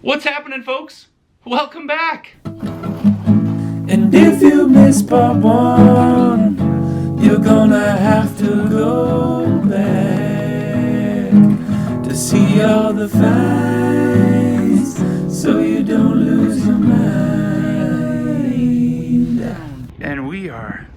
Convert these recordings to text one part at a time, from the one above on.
What's happening, folks? Welcome back! And if you miss part one, you're gonna have to go back to see all the facts, so you don't lose your mind. And we are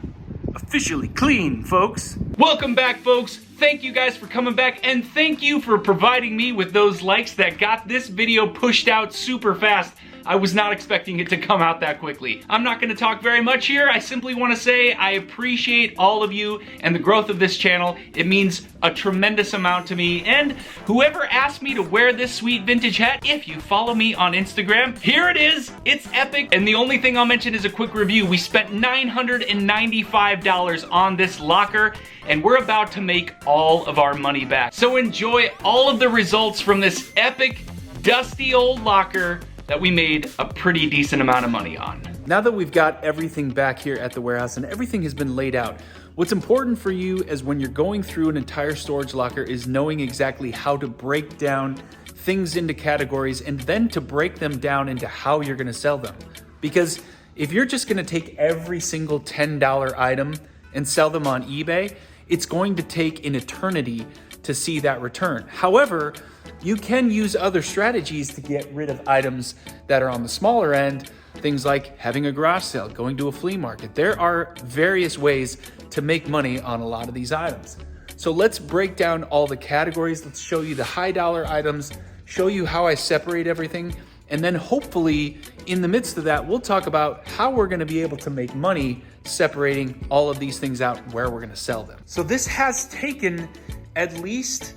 officially clean, folks. Welcome back, folks. Thank you guys for coming back, and thank you for providing me with those likes that got this video pushed out super fast. I was not expecting it to come out that quickly. I'm not gonna talk very much here. I simply wanna say I appreciate all of you and the growth of this channel. It means a tremendous amount to me. And whoever asked me to wear this sweet vintage hat, if you follow me on Instagram, here it is. It's epic. And the only thing I'll mention is a quick review. We spent $995 on this locker, and we're about to make all of our money back. So enjoy all of the results from this epic, dusty old locker that we made a pretty decent amount of money on. Now that we've got everything back here at the warehouse and everything has been laid out, what's important for you is when you're going through an entire storage locker is knowing exactly how to break down things into categories and then to break them down into how you're gonna sell them. Because if you're just gonna take every single $10 item and sell them on eBay, it's going to take an eternity to see that return. However, you can use other strategies to get rid of items that are on the smaller end, things like having a garage sale, going to a flea market. There are various ways to make money on a lot of these items. So let's break down all the categories. Let's show you the high dollar items, show you how I separate everything, and then hopefully in the midst of that, we'll talk about how we're gonna be able to make money separating all of these things out, where we're gonna sell them. So this has taken at least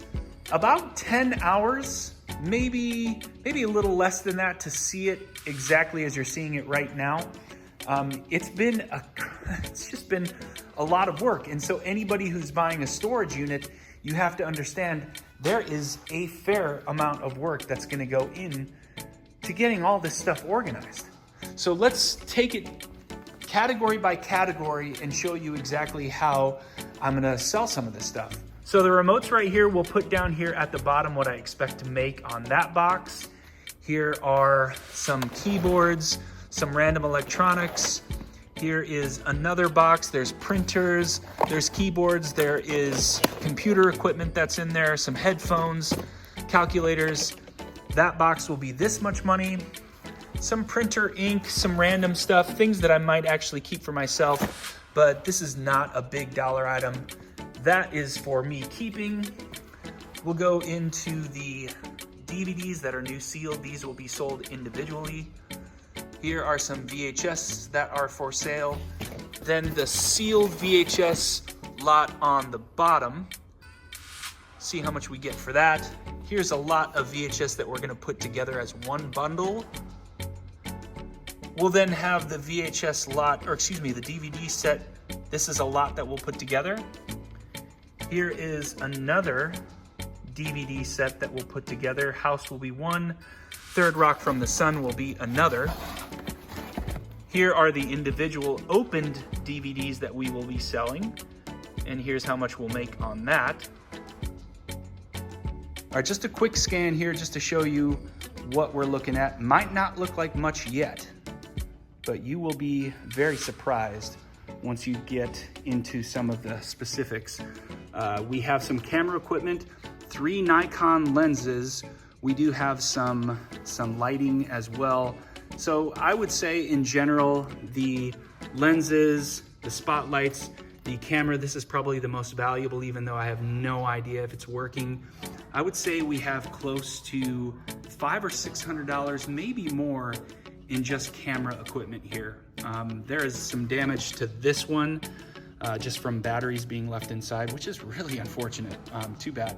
about 10 hours, maybe a little less than that, to see it exactly as you're seeing it right now. It's just been a lot of work. And so anybody who's buying a storage unit, you have to understand there is a fair amount of work that's gonna go in to getting all this stuff organized. So let's take it category by category and show you exactly how I'm gonna sell some of this stuff. So the remotes right here, we'll put down here at the bottom what I expect to make on that box. Here are some keyboards, some random electronics. Here is another box. There's printers, there's keyboards, there is computer equipment that's in there, some headphones, calculators. That box will be this much money. Some printer ink, some random stuff, things that I might actually keep for myself, but this is not a big dollar item. That is for me keeping. We'll go into the DVDs that are new sealed. These will be sold individually. Here are some VHS that are for sale. Then the sealed VHS lot on the bottom. See how much we get for that. Here's a lot of VHS that we're gonna put together as one bundle. We'll then have the VHS lot, or excuse me, the DVD set. This is a lot that we'll put together. Here is another DVD set that we'll put together. House will be one. Third Rock from the Sun will be another. Here are the individual opened DVDs that we will be selling. And here's how much we'll make on that. All right, just a quick scan here just to show you what we're looking at. Might not look like much yet, but you will be very surprised once you get into some of the specifics. We have some camera equipment, 3 Nikon lenses. We do have some lighting as well. So I would say in general, the lenses, the spotlights, the camera, this is probably the most valuable, even though I have no idea if it's working. I would say we have close to $500 or $600, maybe more, in just camera equipment here. There is some damage to this one, just from batteries being left inside, which is really unfortunate, too bad.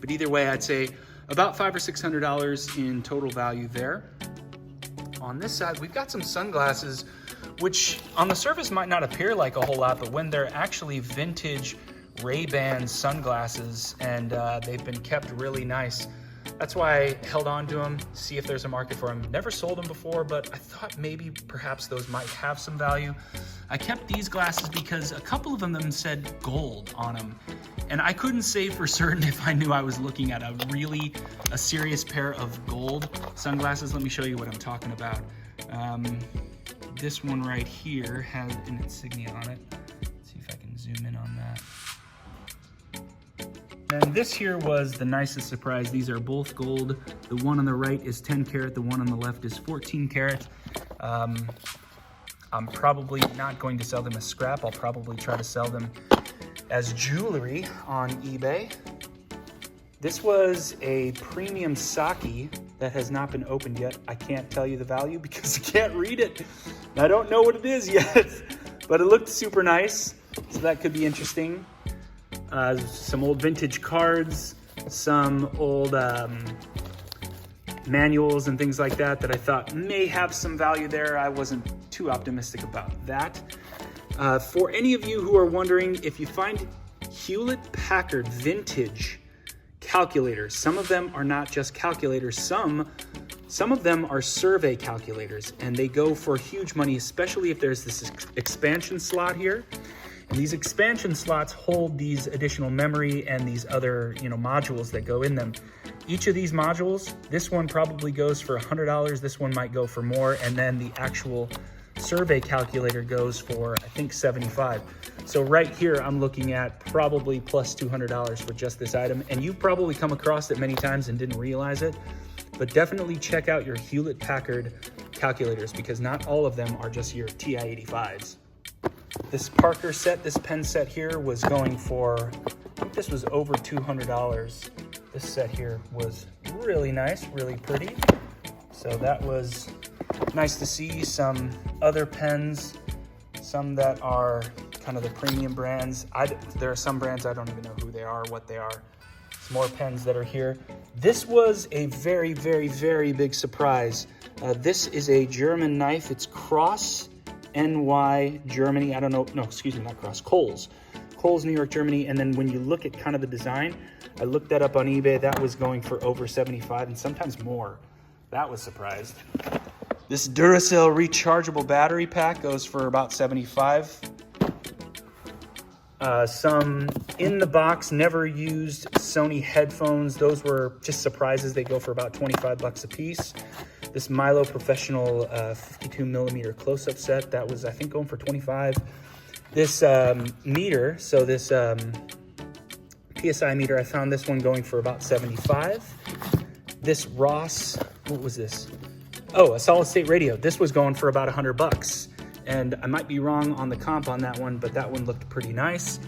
But either way, I'd say about $500 or $600 in total value there. On this side, we've got some sunglasses, which on the surface might not appear like a whole lot, but when they're actually vintage Ray-Ban sunglasses, and they've been kept really nice. That's why I held on to them, see if there's a market for them. Never sold them before, but I thought maybe perhaps those might have some value. I kept these glasses because a couple of them said gold on them. And I couldn't say for certain if I knew I was looking at a serious pair of gold sunglasses. Let me show you what I'm talking about. This one right here has an insignia on it. Let's see if I can zoom in on that. And this here was the nicest surprise. These are both gold. The one on the right is 10 karat, the one on the left is 14 karat. I'm probably not going to sell them as scrap. I'll probably try to sell them as jewelry on eBay. This was a premium sake that has not been opened yet. I can't tell you the value because I can't read it. I don't know what it is yet, but it looked super nice, so that could be interesting. Some old vintage cards, some old manuals and things like that I thought may have some value there. I wasn't too optimistic about that. For any of you who are wondering, if you find Hewlett-Packard vintage calculators, some of them are not just calculators, some of them are survey calculators, and they go for huge money, especially if there's this expansion slot here. And these expansion slots hold these additional memory and these other, modules that go in them. Each of these modules, this one probably goes for $100, this one might go for more, and then the actual survey calculator goes for, I think, $75. So right here, I'm looking at probably plus $200 for just this item. And you've probably come across it many times and didn't realize it, but definitely check out your Hewlett-Packard calculators because not all of them are just your TI-85s. This Parker set, this pen set here was going for, I think this was over $200. This set here was really nice, really pretty. So that was nice to see. Some other pens, some that are kind of the premium brands. There are some brands I don't even know who they are, what they are. Some more pens that are here. This was a very, very, very big surprise. This is a German knife. It's Cross NY Germany. I don't know. No, excuse me, not Cross. Kohl's, New York, Germany. And then when you look at kind of the design, I looked that up on eBay. That was going for over $75 and sometimes more. That was surprised. This Duracell rechargeable battery pack goes for about $75. Some in the box, never used Sony headphones. Those were just surprises. They go for about $25 a piece. This Milo Professional 52 millimeter close-up set, that was, I think, going for $25. This meter, so this PSI meter, I found this one going for about $75. This Ross, what was this? Oh, a solid state radio. This was going for about $100. And I might be wrong on the comp on that one, but that one looked pretty nice.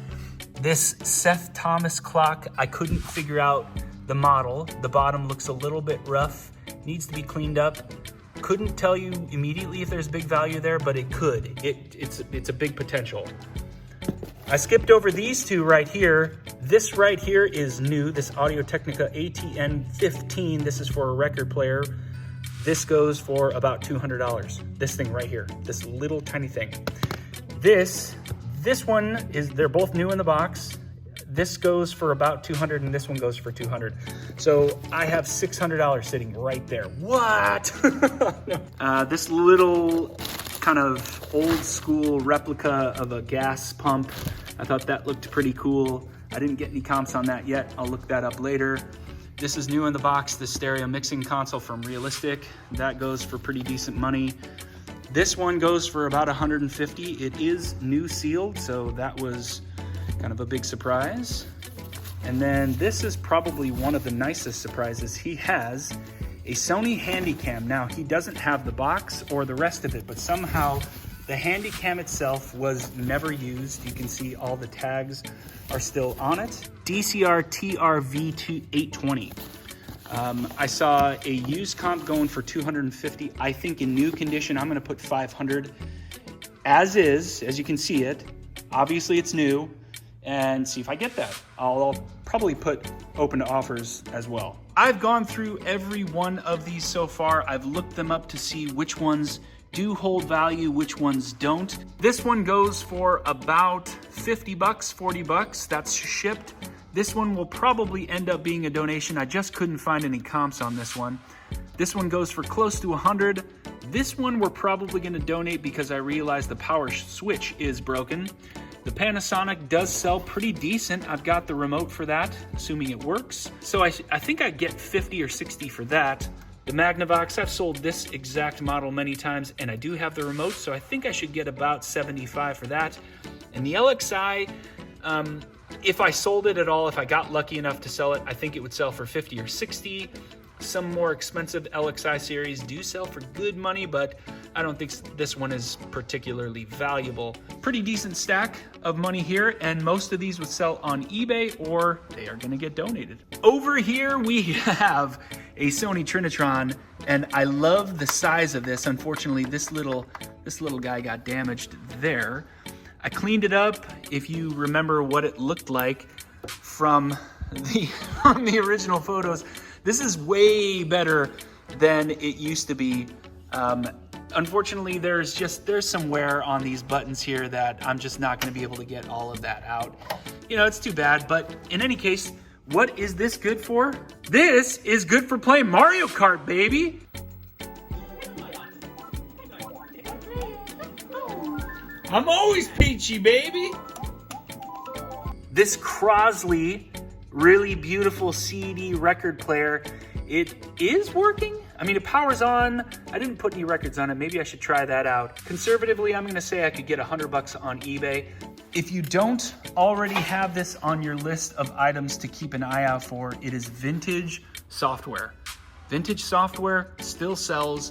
This Seth Thomas clock, I couldn't figure out the model. The bottom looks a little bit rough, needs to be cleaned up. Couldn't tell you immediately if there's big value there, but it could. It's a big potential. I skipped over these two right here. This right here is new, this Audio-Technica ATN 15. This is for a record player. This goes for about $200. This thing right here, this little tiny thing. This one is, they're both new in the box. This goes for about $200 and this one goes for $200. So I have $600 sitting right there. What? This little kind of old school replica of a gas pump. I thought that looked pretty cool. I didn't get any comps on that yet. I'll look that up later. This is new in the box, the stereo mixing console from Realistic. That goes for pretty decent money. This one goes for about $150. It is new sealed, so that was kind of a big surprise. And then this is probably one of the nicest surprises. He has a Sony Handycam. Now, he doesn't have the box or the rest of it, but somehow the Handycam itself was never used. You can see all the tags are still on it. DCR TRV820. I saw a used comp going for $250. I think in new condition, I'm gonna put $500 as is, as you can see it. Obviously it's new, and see if I get that. I'll probably put open to offers as well. I've gone through every one of these so far. I've looked them up to see which ones do hold value, which ones don't. This one goes for about $50, $40. That's shipped. This one will probably end up being a donation. I just couldn't find any comps on this one. This one goes for close to 100. This one we're probably gonna donate because I realized the power switch is broken. The Panasonic does sell pretty decent. I've got the remote for that, assuming it works. So I think I get 50 or 60 for that. The Magnavox, I've sold this exact model many times and I do have the remote, so I think I should get about 75 for that. And the LXI, if I sold it at all, if I got lucky enough to sell it, I think it would sell for 50 or 60. Some more expensive LXI series do sell for good money, but I don't think this one is particularly valuable. Pretty decent stack of money here, and most of these would sell on eBay or they are gonna get donated. Over here we have a Sony Trinitron, and I love the size of this. Unfortunately, this little guy got damaged there. I cleaned it up. If you remember what it looked like from the original photos, this is way better than it used to be. Unfortunately, there's some wear on these buttons here that I'm just not gonna be able to get all of that out. You know, it's too bad, but in any case, what is this good for? This is good for playing Mario Kart, baby. I'm always peachy, baby. This Crosley really beautiful CD record player, it is working. I mean, it powers on. I didn't put any records on it. Maybe I should try that out. Conservatively, I'm gonna say I could get $100 on eBay. If you don't already have this on your list of items to keep an eye out for, it is vintage software. Vintage software still sells.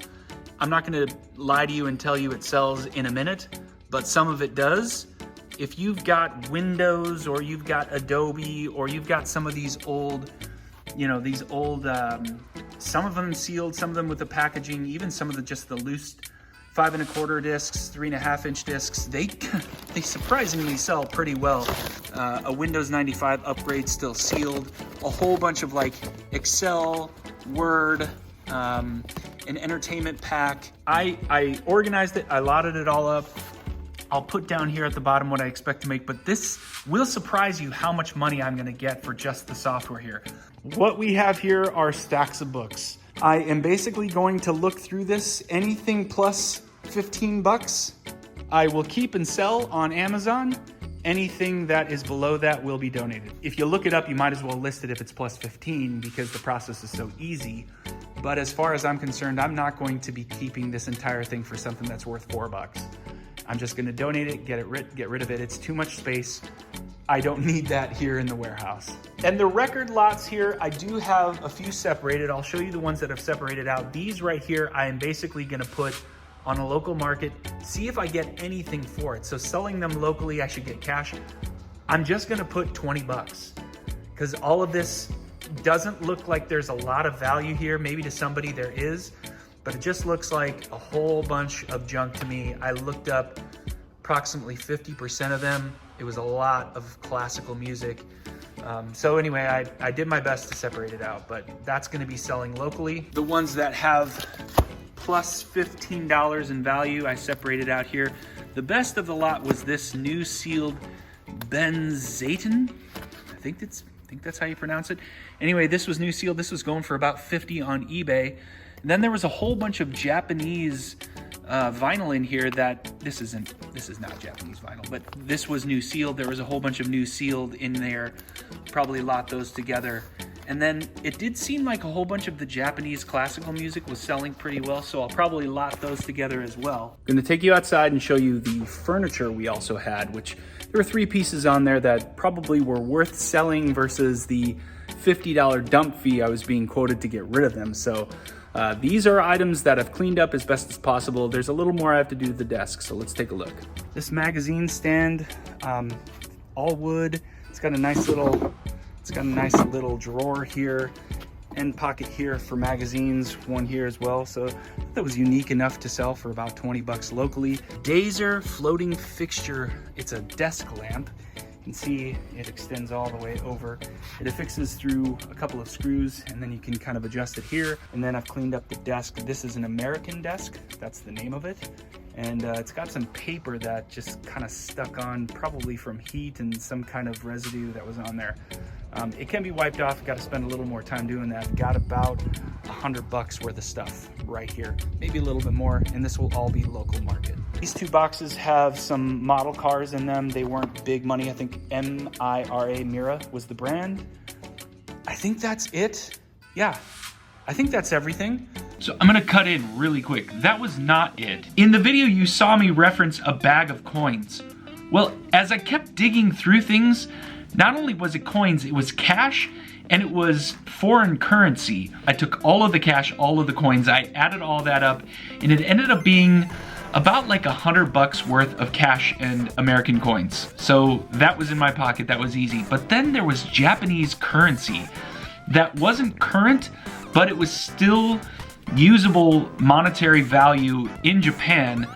I'm not gonna lie to you and tell you it sells in a minute, but some of it does. If you've got Windows or you've got Adobe or you've got some of these old, some of them sealed, some of them with the packaging, even some of just the loose 5 1/4 discs, 3.5 inch discs, they surprisingly sell pretty well. A Windows 95 upgrade still sealed, a whole bunch of like Excel, Word, an entertainment pack. I organized it, I lotted it all up. I'll put down here at the bottom what I expect to make, but this will surprise you how much money I'm gonna get for just the software here. What we have here are stacks of books. I am basically going to look through this. Anything plus 15 bucks, I will keep and sell on Amazon. Anything that is below that will be donated. If you look it up, you might as well list it if it's plus 15 because the process is so easy. But as far as I'm concerned, I'm not going to be keeping this entire thing for something that's worth 4 bucks. I'm just gonna donate it, get rid of it. It's too much space. I don't need that here in the warehouse. And the record lots here, I do have a few separated. I'll show you the ones that I've separated out. These right here, I am basically gonna put on a local market, see if I get anything for it. So selling them locally, I should get cash. I'm just gonna put 20 bucks because all of this doesn't look like there's a lot of value here. Maybe to somebody there is, but it just looks like a whole bunch of junk to me. I looked up approximately 50% of them. It was a lot of classical music. So anyway, I did my best to separate it out, but that's gonna be selling locally. The ones that have plus $15 in value, I separated out here. The best of the lot was this new sealed Benzaten. I think that's how you pronounce it. Anyway, this was new sealed. This was going for about 50 on eBay. And then there was a whole bunch of Japanese vinyl in here that this is not Japanese vinyl, but this was new sealed. There was a whole bunch of new sealed in there. Probably lot those together. And then it did seem like a whole bunch of the Japanese classical music was selling pretty well, so I'll probably lot those together as well. I'm gonna take you outside and show you the furniture we also had, which there were 3 pieces on there that probably were worth selling versus the $50 dump fee I was being quoted to get rid of them. So these are items that I've cleaned up as best as possible. There's a little more I have to do to the desk, so let's take a look. This magazine stand, all wood. It's got a nice little drawer here, end pocket here for magazines, one here as well. So that was unique enough to sell for about 20 bucks locally. Dazer floating fixture. It's a desk lamp. You can see it extends all the way over. It affixes through a couple of screws and then you can kind of adjust it here. And then I've cleaned up the desk. This is an American desk. That's the name of it. And it's got some paper that just kind of stuck on, probably from heat and some kind of residue that was on there. It can be wiped off. Got to spend a little more time doing that. Got about $100 worth of stuff right here, maybe a little bit more, and this will all be local market. These two boxes have some model cars in them. They weren't big money. I think Mira was the brand. I think that's it. Yeah, I think that's everything. So I'm gonna cut in really quick. That was not it. In the video, you saw me reference a bag of coins. Well, as I kept digging through things, not only was it coins, it was cash, and it was foreign currency. I took all of the cash, all of the coins, I added all that up, and it ended up being about like $100 worth of cash and American coins. So that was in my pocket, that was easy. But then there was Japanese currency that wasn't current, but it was still usable monetary value in Japan.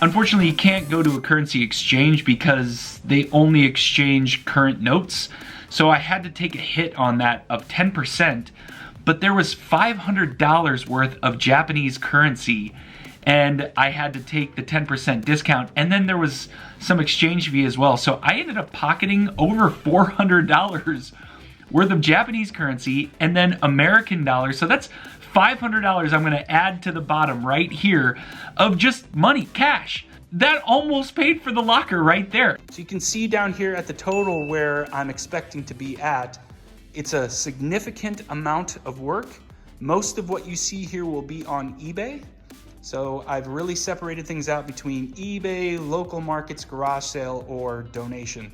Unfortunately, you can't go to a currency exchange because they only exchange current notes. So I had to take a hit on that of 10%, but there was $500 worth of Japanese currency, and I had to take the 10% discount, and then there was some exchange fee as well. So I ended up pocketing over $400 worth of Japanese currency and then American dollars. So that's $500 I'm gonna add to the bottom right here of just money, cash. That almost paid for the locker right there. So you can see down here at the total where I'm expecting to be at, it's a significant amount of work. Most of what you see here will be on eBay. So I've really separated things out between eBay, local markets, garage sale, or donation.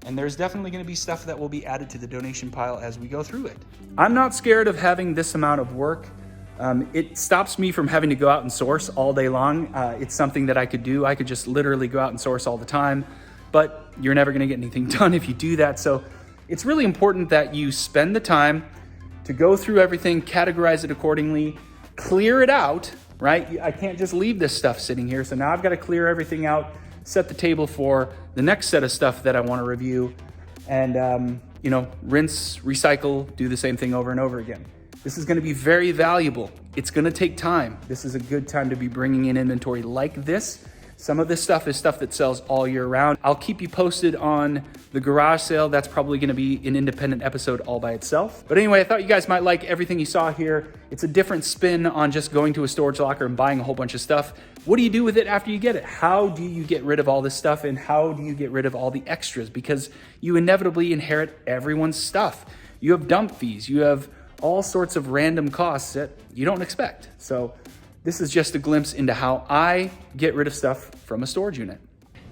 And there's definitely gonna be stuff that will be added to the donation pile as we go through it. I'm not scared of having this amount of work. It stops me from having to go out and source all day long. It's something that I could do. I could just literally go out and source all the time, but you're never gonna get anything done if you do that. So it's really important that you spend the time to go through everything, categorize it accordingly, clear it out, right? I can't just leave this stuff sitting here. So now I've got to clear everything out, set the table for the next set of stuff that I want to review, and rinse, recycle, do the same thing over and over again. This is going to be very valuable. It's going to take time. This is a good time to be bringing in inventory like this. Some of this stuff is stuff that sells all year round. I'll keep you posted on the garage sale. That's probably going to be an independent episode all by itself. But anyway, I thought you guys might like everything you saw here. It's a different spin on just going to a storage locker and buying a whole bunch of stuff. What do you do with it after you get it? How do you get rid of all this stuff, and how do you get rid of all the extras? Because you inevitably inherit everyone's stuff. You have dump fees. You have all sorts of random costs that you don't expect. So this is just a glimpse into how I get rid of stuff from a storage unit.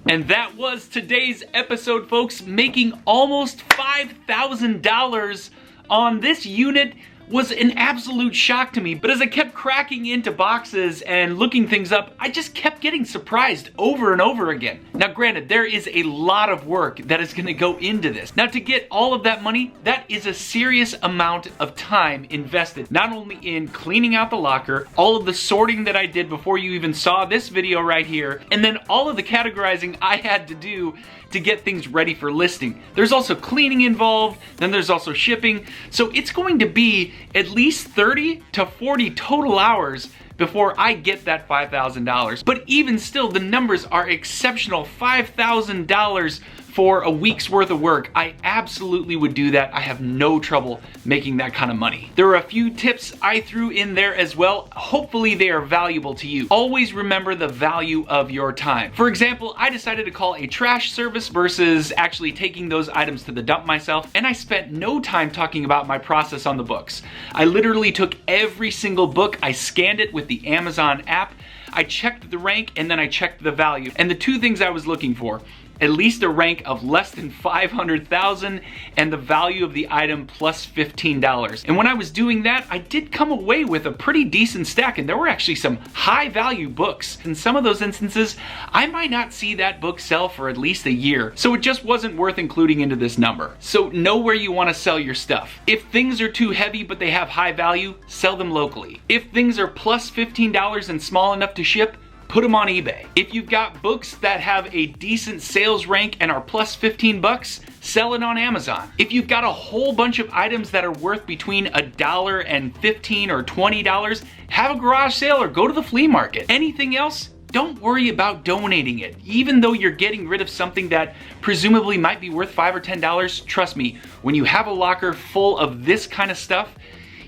And that was today's episode, folks. Making almost $5,000 on this unit was an absolute shock to me. But as I kept cracking into boxes and looking things up, I just kept getting surprised over and over again. Now granted, there is a lot of work that is gonna go into this. Now to get all of that money, that is a serious amount of time invested, not only in cleaning out the locker, all of the sorting that I did before you even saw this video right here, and then all of the categorizing I had to do to get things ready for listing. There's also cleaning involved, then there's also shipping. So it's going to be at least 30 to 40 total hours before I get that $5,000. But even still, the numbers are exceptional. $5,000 for a week's worth of work. I absolutely would do that. I have no trouble making that kind of money. There are a few tips I threw in there as well. Hopefully they are valuable to you. Always remember the value of your time. For example, I decided to call a trash service versus actually taking those items to the dump myself, and I spent no time talking about my process on the books. I literally took every single book, I scanned it with the Amazon app, I checked the rank, and then I checked the value. And the two things I was looking for: at least a rank of less than 500,000 and the value of the item plus $15. And when I was doing that, I did come away with a pretty decent stack, and there were actually some high value books. In some of those instances, I might not see that book sell for at least a year, so it just wasn't worth including into this number. So know where you want to sell your stuff. If things are too heavy but they have high value, sell them locally. If things are plus $15 and small enough to ship, put them on eBay. If you've got books that have a decent sales rank and are plus 15 bucks, sell it on Amazon. If you've got a whole bunch of items that are worth between $1 and $15 or $20, have a garage sale or go to the flea market. Anything else, don't worry about donating it. Even though you're getting rid of something that presumably might be worth $5 or $10, trust me, when you have a locker full of this kind of stuff,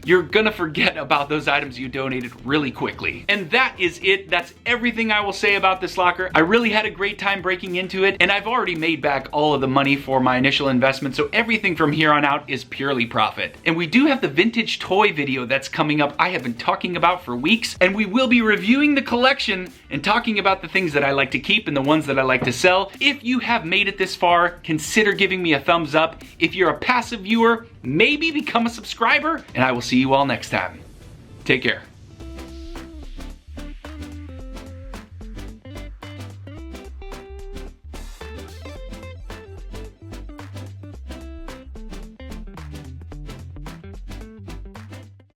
you're gonna forget about those items you donated really quickly. And that is it. That's everything I will say about this locker. I really had a great time breaking into it, and I've already made back all of the money for my initial investment, so everything from here on out is purely profit. And we do have the vintage toy video that's coming up I have been talking about for weeks, and we will be reviewing the collection and talking about the things that I like to keep and the ones that I like to sell. If you have made it this far, consider giving me a thumbs up. If you're a passive viewer, maybe become a subscriber, and I will see you all next time. Take care.